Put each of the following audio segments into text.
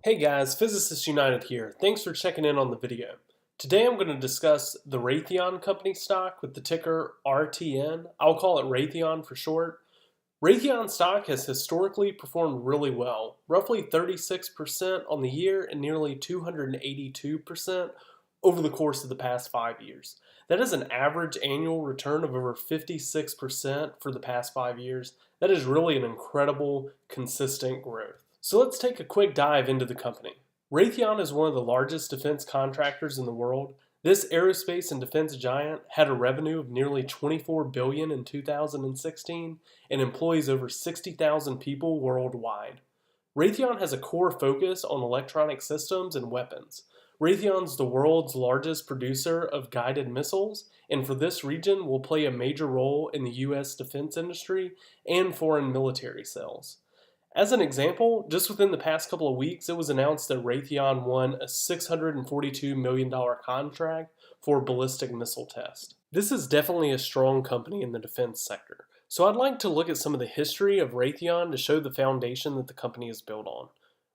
Hey guys, Physicists United here. Thanks for checking in on the video. Today I'm going to discuss the Raytheon company stock with the ticker RTN. I'll call it Raytheon for short. Raytheon stock has historically performed really well, roughly 36% on the year and nearly 282% over the course of the past 5 years. That is an average annual return of over 56% for the past 5 years. That is really an incredible, consistent growth. So let's take a quick dive into the company. Raytheon is one of the largest defense contractors in the world. This aerospace and defense giant had a revenue of nearly $24 billion in 2016 and employs over 60,000 people worldwide. Raytheon has a core focus on electronic systems and weapons. Raytheon's the world's largest producer of guided missiles, and for this region will play a major role in the U.S. defense industry and foreign military sales. As an example, just within the past couple of weeks, it was announced that Raytheon won a $642 million contract for ballistic missile test. This is definitely a strong company in the defense sector. So I'd like to look at some of the history of Raytheon to show the foundation that the company is built on.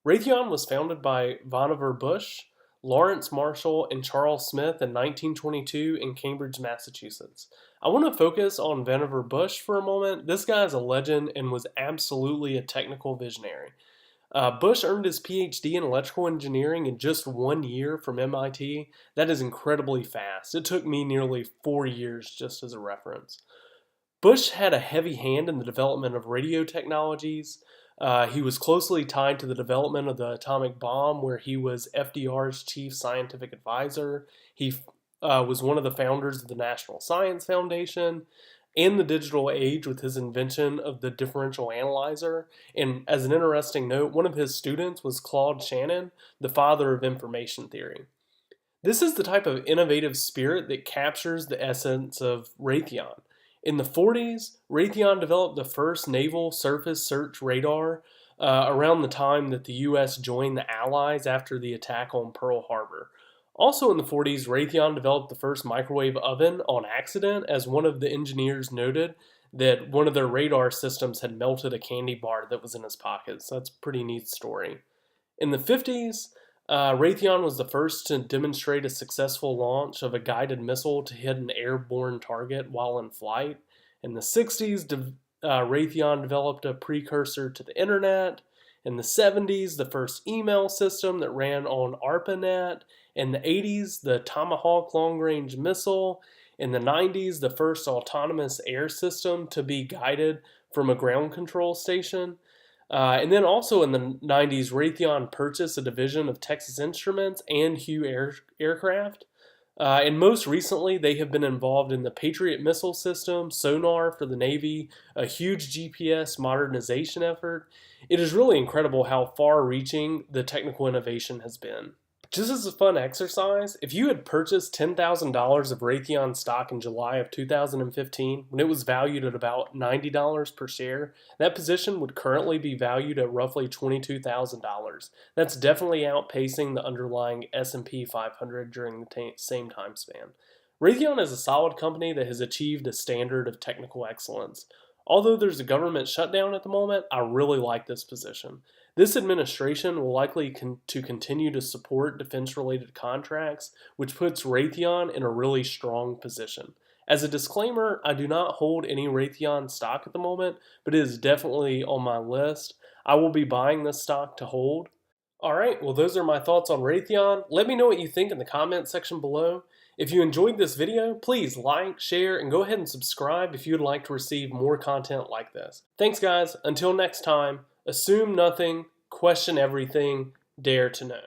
Raytheon was founded by Vannevar Bush, Lawrence Marshall, and Charles Smith in 1922 in Cambridge, Massachusetts. I want to focus on Vannevar Bush for a moment. This guy is a legend and was absolutely a technical visionary. Bush earned his PhD in electrical engineering in just 1 year from MIT. That is incredibly fast. It took me nearly 4 years just as a reference. Bush had a heavy hand in the development of radio technologies. He was closely tied to the development of the atomic bomb, where he was FDR's chief scientific advisor. He was one of the founders of the National Science Foundation and the digital age with his invention of the differential analyzer. And as an interesting note, one of his students was Claude Shannon, the father of information theory. This is the type of innovative spirit that captures the essence of Raytheon. In the 40s, Raytheon developed the first naval surface search radar around the time that the U.S. joined the Allies after the attack on Pearl Harbor. Also in the 40s, Raytheon developed the first microwave oven on accident, as one of the engineers noted that one of their radar systems had melted a candy bar that was in his pocket. So that's a pretty neat story. In the 50s, Raytheon was the first to demonstrate a successful launch of a guided missile to hit an airborne target while in flight. In the 60s, Raytheon developed a precursor to the internet. In the 70s, the first email system that ran on ARPANET. In the 80s, the Tomahawk long-range missile. In the 90s, the first autonomous air system to be guided from a ground control station. And then also in the 90s, Raytheon purchased a division of Texas Instruments and Hughes Aircraft. And most recently, they have been involved in the Patriot missile system, sonar for the Navy, a huge GPS modernization effort. It is really incredible how far-reaching the technical innovation has been. Just as a fun exercise, if you had purchased $10,000 of Raytheon stock in July of 2015, when it was valued at about $90 per share, that position would currently be valued at roughly $22,000. That's definitely outpacing the underlying S&P 500 during the same time span. Raytheon is a solid company that has achieved a standard of technical excellence. Although there's a government shutdown at the moment, I really like this position. This administration will likely continue to support defense-related contracts, which puts Raytheon in a really strong position. As a disclaimer, I do not hold any Raytheon stock at the moment, but it is definitely on my list. I will be buying this stock to hold. Alright, well those are my thoughts on Raytheon. Let me know what you think in the comment section below. If you enjoyed this video, please like, share, and go ahead and subscribe if you would like to receive more content like this. Thanks guys, until next time, assume nothing, question everything, dare to know.